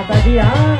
માતાજી હા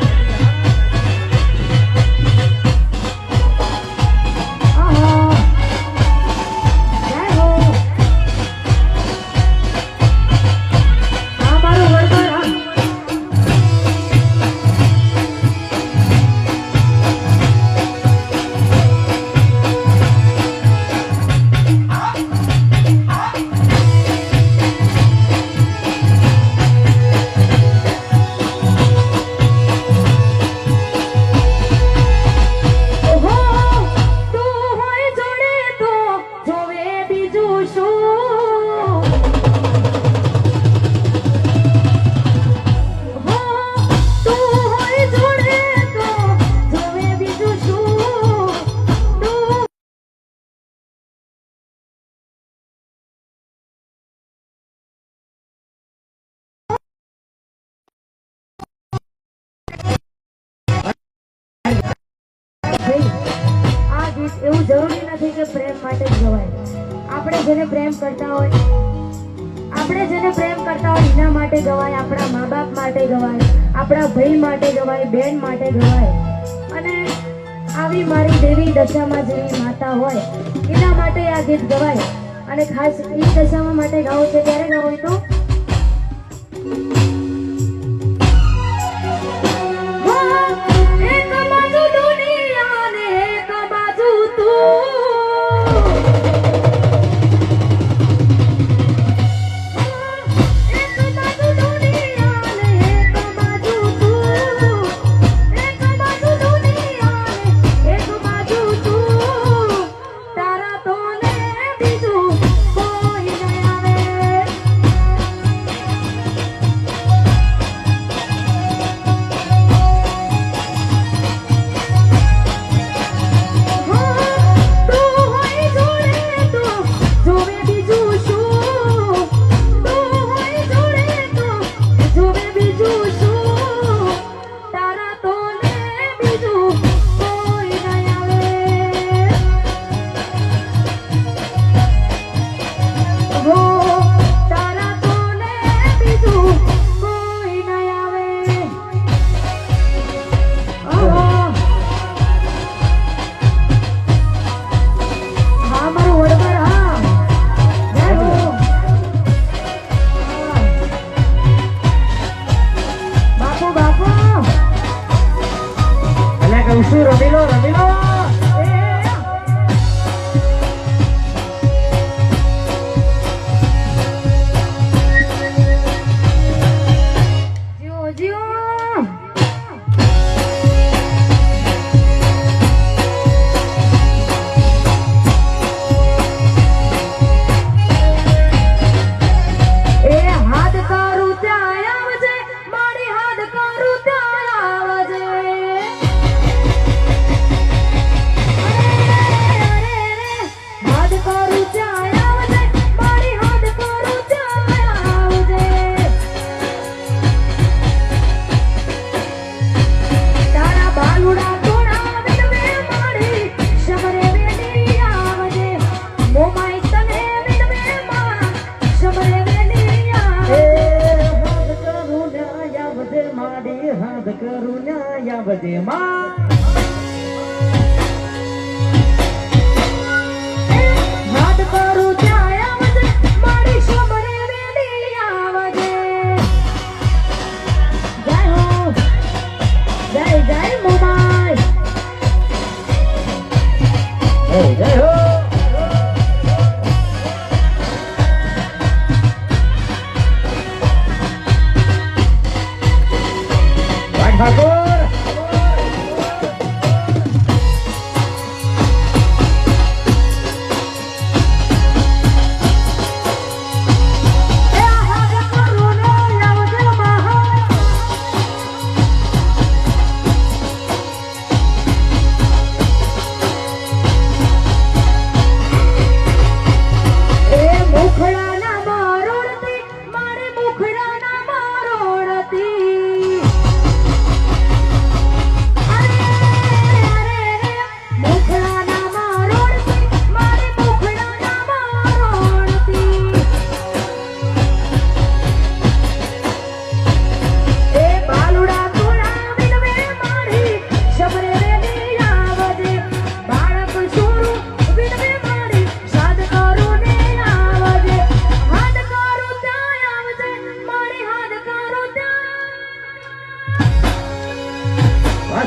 એવું જરૂરી નથી કે પ્રેમ માટે જ ગવાય. આપણે જેને પ્રેમ કરતા હોય એના માટે ગવાય, આપણા મા બાપ માટે ગવાય, આપણા ભાઈ માટે ગવાય, બેન માટે ગવાય. અને આવી મારી દેવી દશામાં જેવી માતા હોય એના માટે આ ગીત ગવાય. અને ખાસ એ દશામાં માટે ગાવું છે ત્યારે ગાવું તો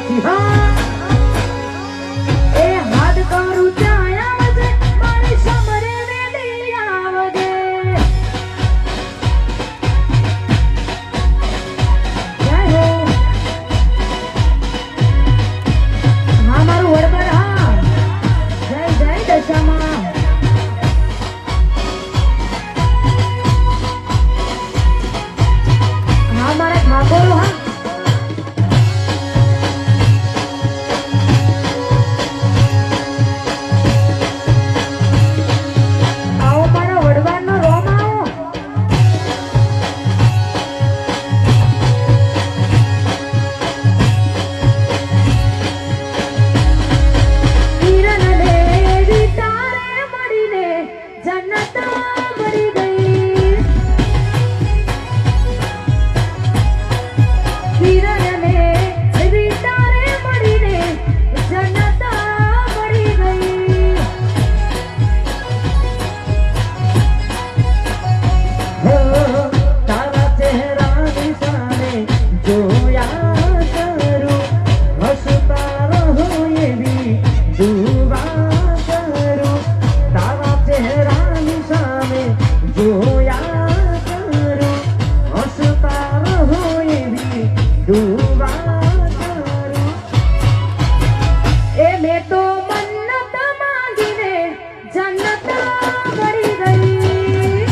સાચી હા એ હાથ કરું ત્યાં આવજે મારી સમરે વેલી આવજે જય હો હા મારું વડબર હા જય જય દશામાં હા મારા ઠાકોરો હા આવો મારા વડવારનો રોમ આવો કિરણ દેવી તારે મળીને જન્નત મળી ગઈ કિરણ દેવી તારે મળીને જન્નત મળી ગઈ હો તારા ચહેરાની સામે જોયા કરું હસતા રહો એવી દુઆ કરું તારા ચહેરાની સામે જોયા કરું હસતા રહો એવી દુઆ કરું એ મેં તો મન્નત માંગીને જન્નત મળી ગઈ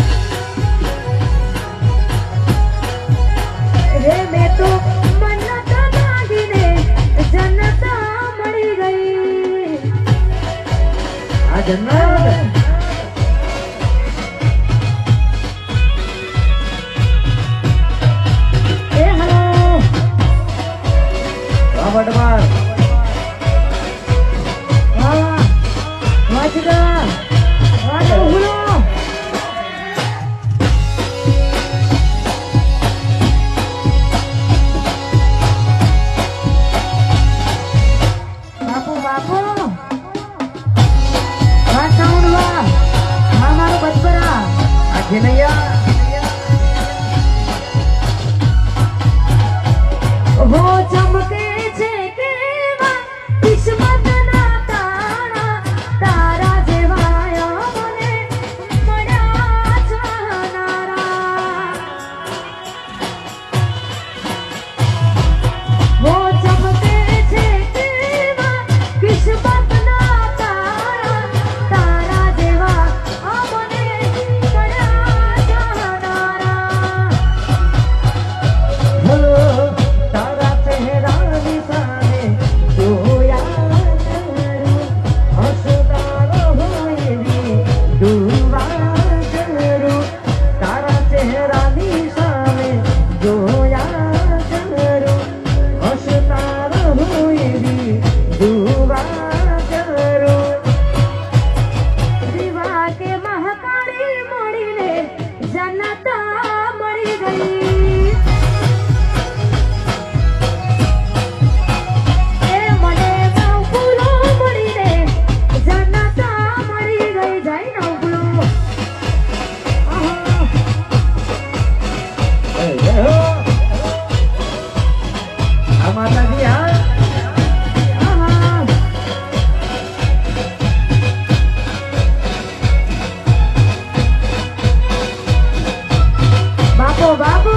રે મેં તો મન્નત માંગીને જન્નત મળી ગઈ આ જન્નત એ હલો વડવાર વાહ વાજગા વાહ ડોહલો બાપુ બાપુ વાહ સાઉન્ડ વાહ હા મારો બચબરા આ ઘેનૈયા હો ચમકે છે કેવા કિસ્મતના તારા તારા જેવા મને મળ્યા ચાહનારા હો ચમકે છે કેવા કિસ્મતના તારા તારા જેવા મને મળ્યા ચાહનારા હો તારા ચહેરાની સામે જોયા કરું હસતા રહો એવી દુઆ કરું તારા ચહેરાની સામે જોયા કરું હસતા રહો એવી દુઆ કરું દીવા કે મહાકાળી મળીને જન્નત મળી ગઈ એ મને નવફૂલો મળીને જન્નત મળી ગઈ જય નવફૂલો આહા જય હો આ માતાજી હા આહા બાપો બાપો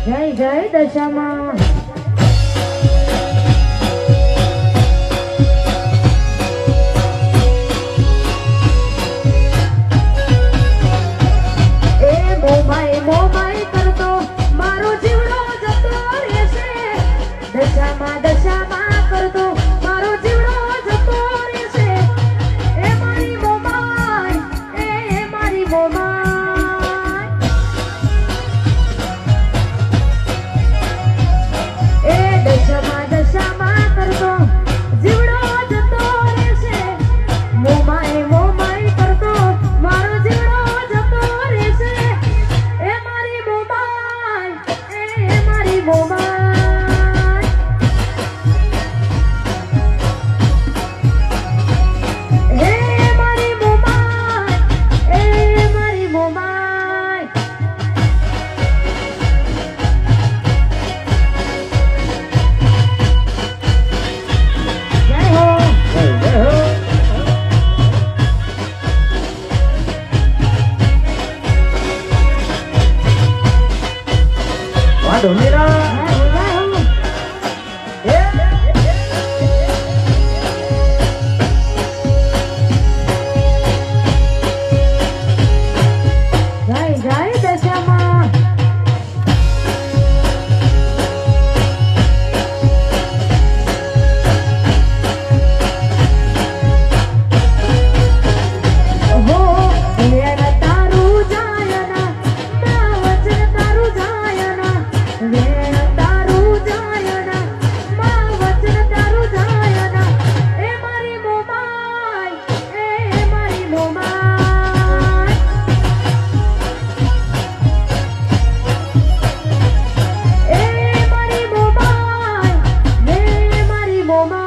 જય જય દશામાં એ મોમાઈ કરતો મારો જીવડો જતો રહેશે દશામાં કરતો મારો જીવડો જતો રહેશે એ મારી મોમાઈ એ મારી મોમાઈ ધુમીરા એ જય જય દશામાં હો વેણ તારું જાયના મા વચન તારું જાયના વેણ તારું જાયના મા વચન તારું જાયના એ મારી મોમાય એ મારી મોમાય એ મારી મોમાય હે મારી મોમાય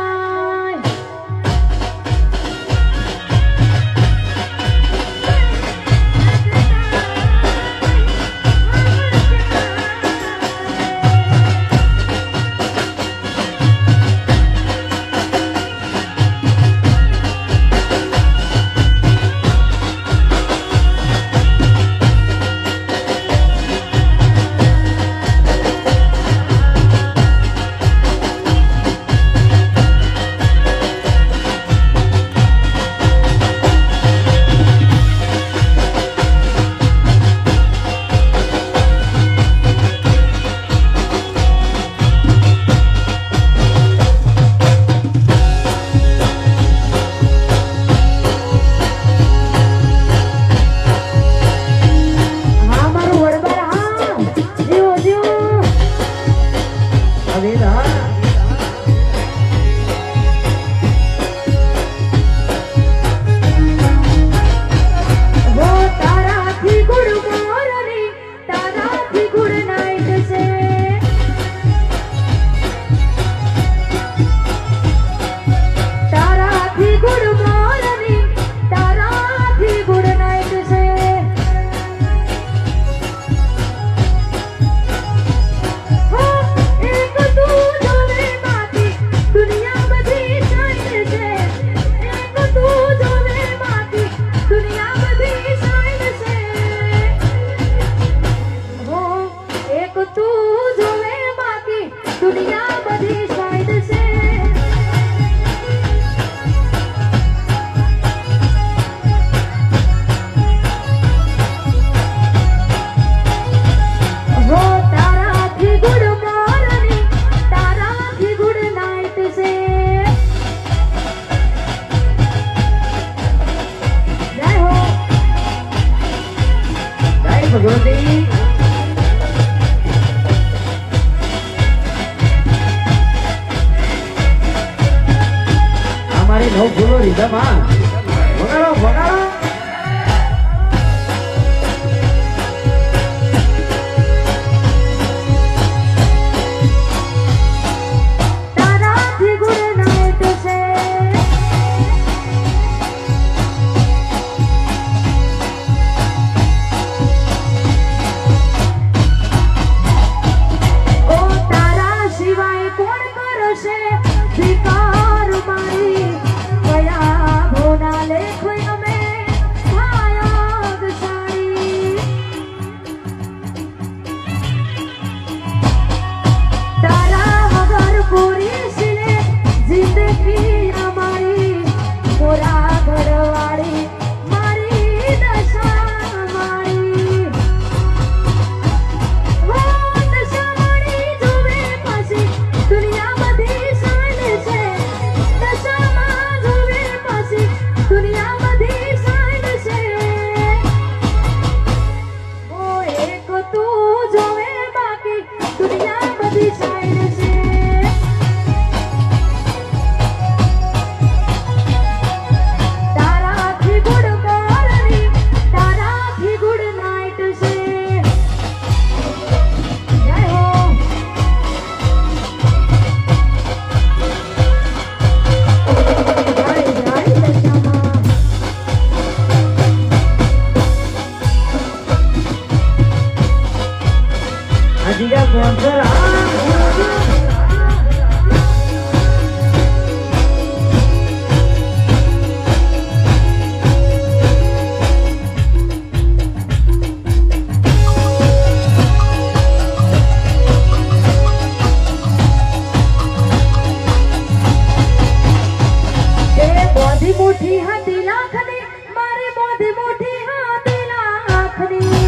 હા મારું વડબર હા જીવો જીવો અવિરા वो ताराથી ગુડ મોરની તારાથી ગુડ નાઈટ છે તારાથી ગુડ મોરની તારાથી ગુડ નાઈટ છે હો એક તું જોવે માથી દુનિયા બધી શાઈન છે એક તું જોવે માથી દુનિયા બધી શાઈન છે હો એક તું જોવે માથી દુનિયા બધી શાઈન છે હો તારાથી ગુડ મોરની તારાથી ગુડ નાઈટ છે જય હો જય ભગવતી અમારી નવ ફૂલો રીધમ હા વગાડો વગાડો તારાથી ગુડ નાઈટ છે ઓ તારા સિવાય કોણ કરશે સ્વીકાર મારી કયા ભોર બોધી મોટી હાથી લાખની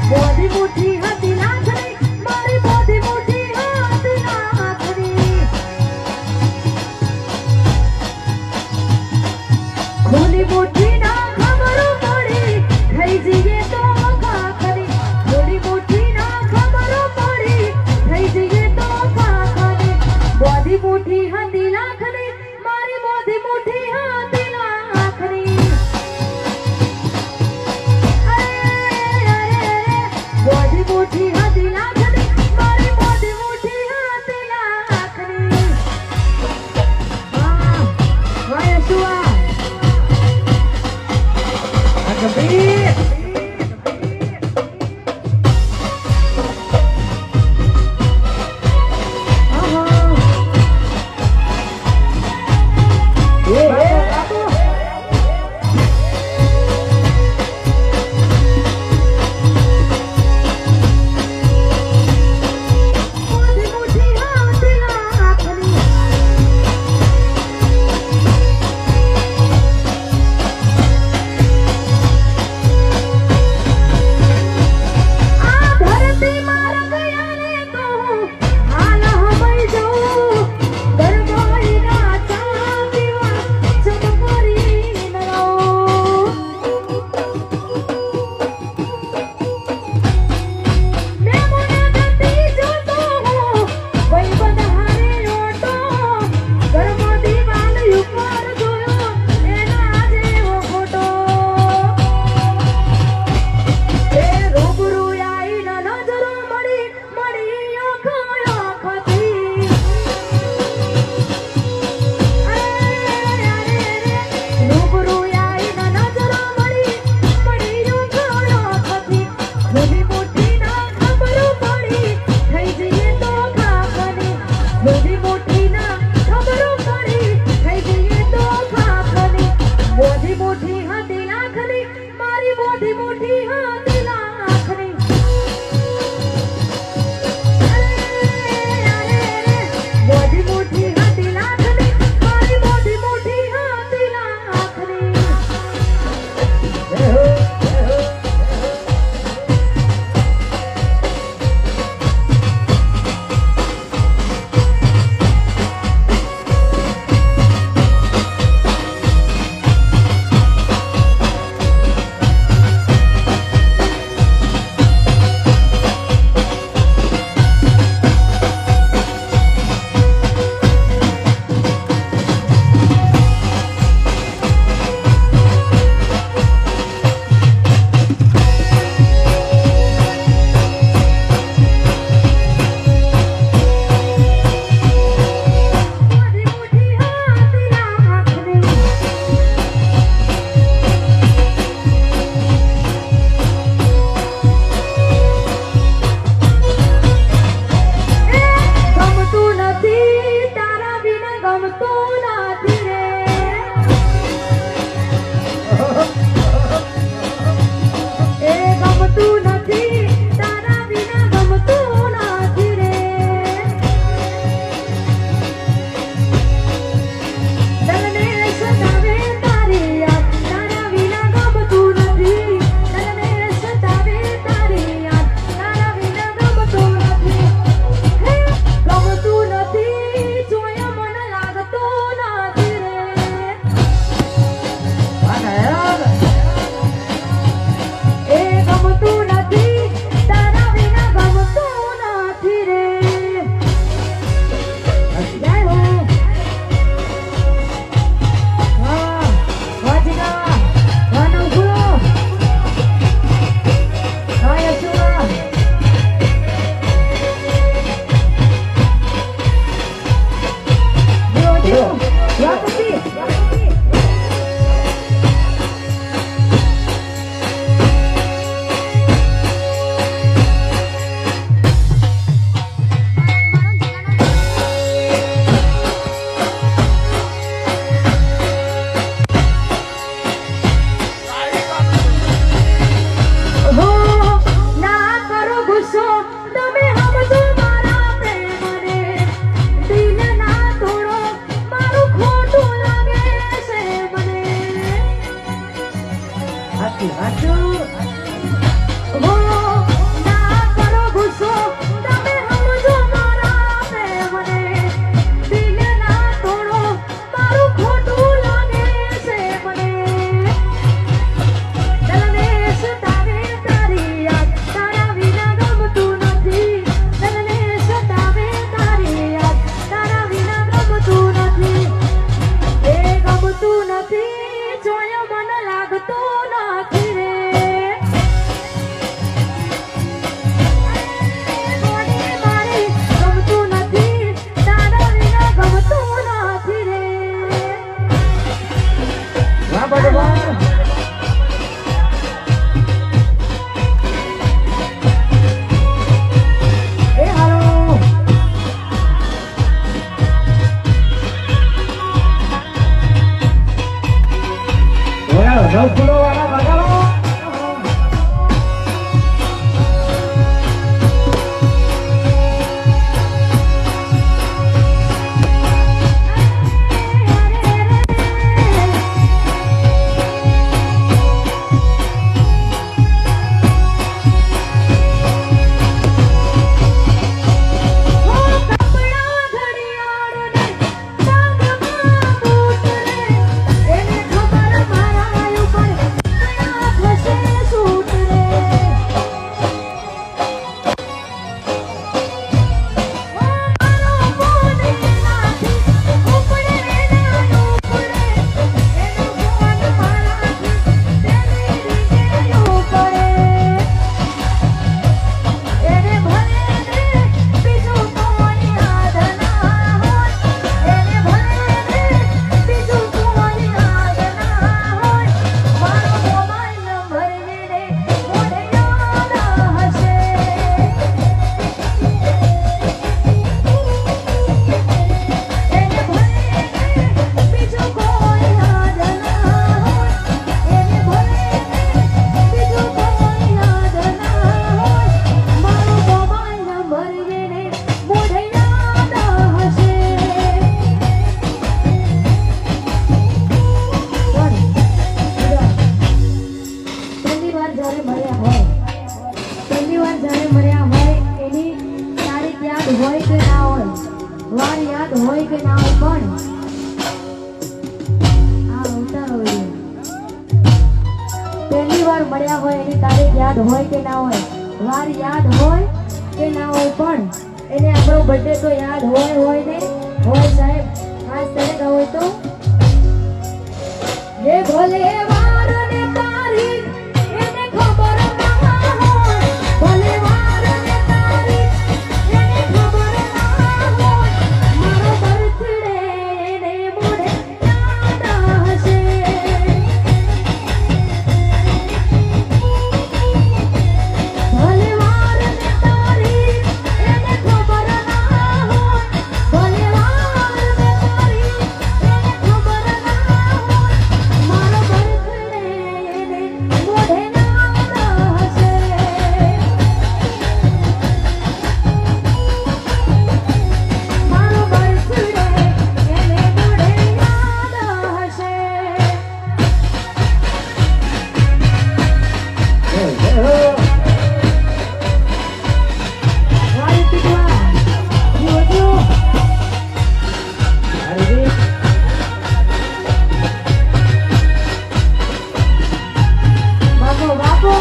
બોધી મોટી હાથી લાખની મારી બોધી મોટી હાથી લાખની ખોલી મોટી ના ખબરો પડી થઈ જઈએ તો ખાખરી ખોલી મોટી ના ખબરો પડી થઈ જઈએ તો ખાખરી બોધી મોટી હાથી લાખની મારી બોધી પટવા એ હાલો વગાડો 10 કિલો વાળા વગાડો મળ્યા હોય એની તારીખ યાદ હોય કે ના હોય વાર યાદ હોય કે ના હોય પણ એને આપણો બર્થડે તો યાદ હોય ને હોય સાહેબ ખાસ તારીખ હોય તો એ ભલે વાર ને તારીખ એને ખબર ના હોય ભલે વાર ને તારીખ એને ખબર ના હોય મારો બર્થડે એને મોઢે યાદ હશે ભલે વાર ને તારીખ એને ખબર ના હોય ભલે વાર ને તારીખ એને ખબર ના હોય મારો બર્થડે એને મોઢે યાદ હશે મારો બર્થડે એને મોઢે યાદ હશે વાળી ટીકવા જીવજો અરે બાપો બાપો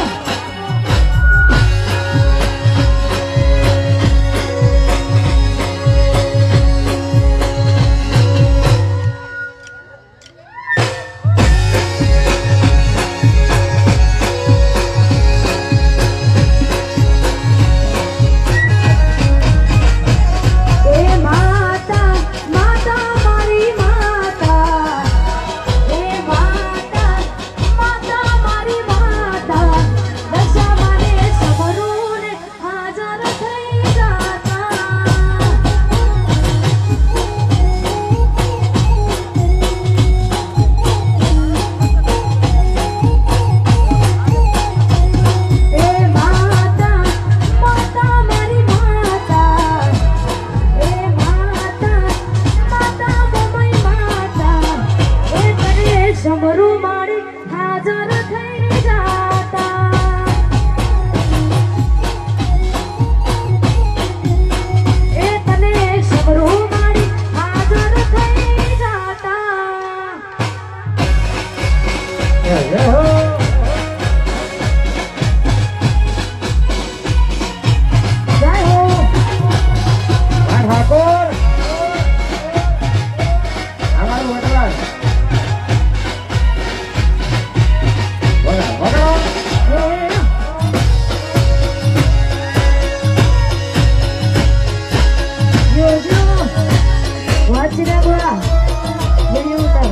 એ માતા માતા મારી માતા એ માતા માતા મારી માતા દશામાને સમરૂને હાજર થઈ જાતા એ માતા માતા મારી માતા એ માતા માતા બોમઈ માતા એ તને સમરૂ મારી હાજર થઈ જાતા એ તને સમરૂ મારી હાજર થઈ જાતા જય હો જય હો વાહ ઠાકોર અમારું વડવાડ વગાડો યોજો વાચીને બોલા જેની ઉતાર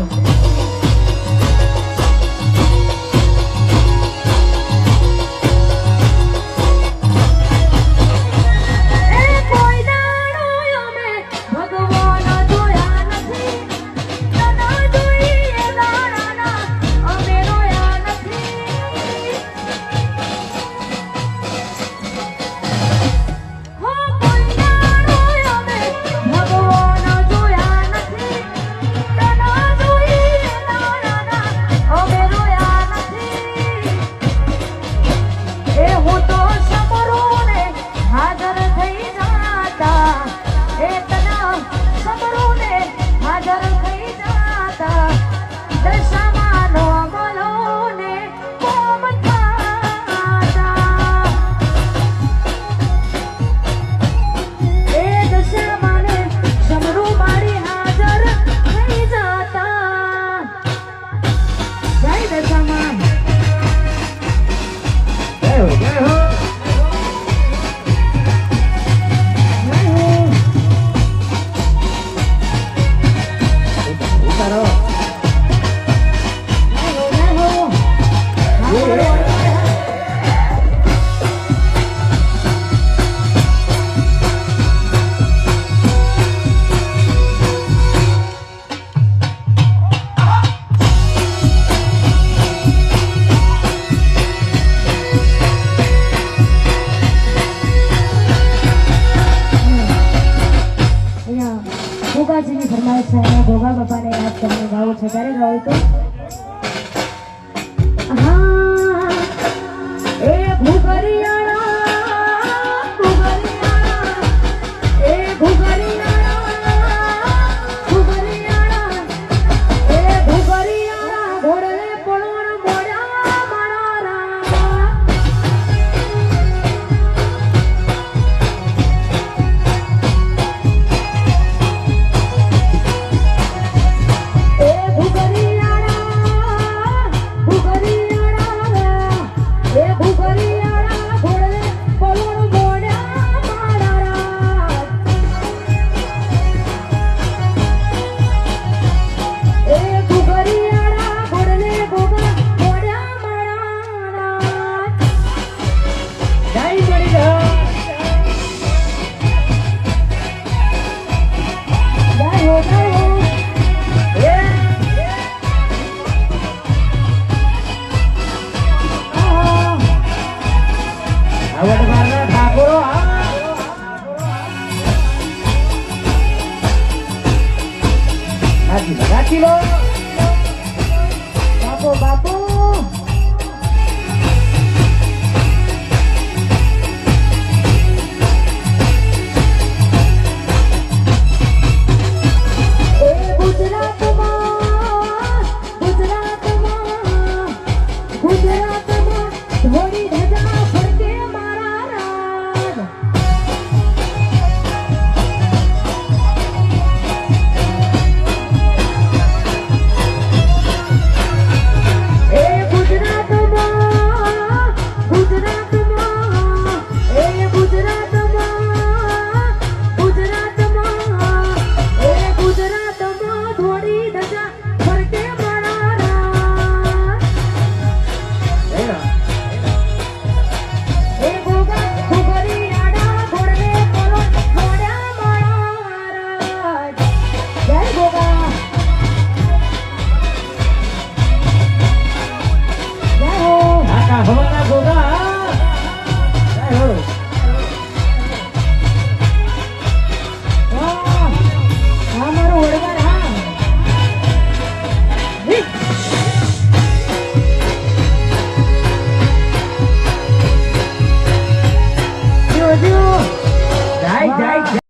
ગાવું છે ત્યારે ગાવું તો હા એ ભૂગરિયાળા ભૂગરિયાળા એ ભૂગરિયાળા ભૂગરિયાળા એ ભૂગરિયાળા ઘોડે પળોણ મોડા મારા એ ભૂગરિયાળા ભૂગરિયાળા એ ભૂગરિયાળા ઘોડે પળોણ મોડા મારા એ ભૂગરિયાળા ઘોડે ગોગા મોડા મારા જય મળી જય હો જય હો આવડ મારના ઠાકોરો રાખી લો બાપુ બાપુ એ ગુજરાતમાં ધોળી ધજા ફરકે મારા રાજ એ ગુજરાતમાં ધોળી ધજા ફરકે મારા રાજ એ ગોગા ભૂગરિયાળા ઘોડે પળોણ મોડા મારા જય ગોગા જય હો કાકા હવાના ગોગા જય હો વાહ હા મારું વડવાર હા જો જો જય જય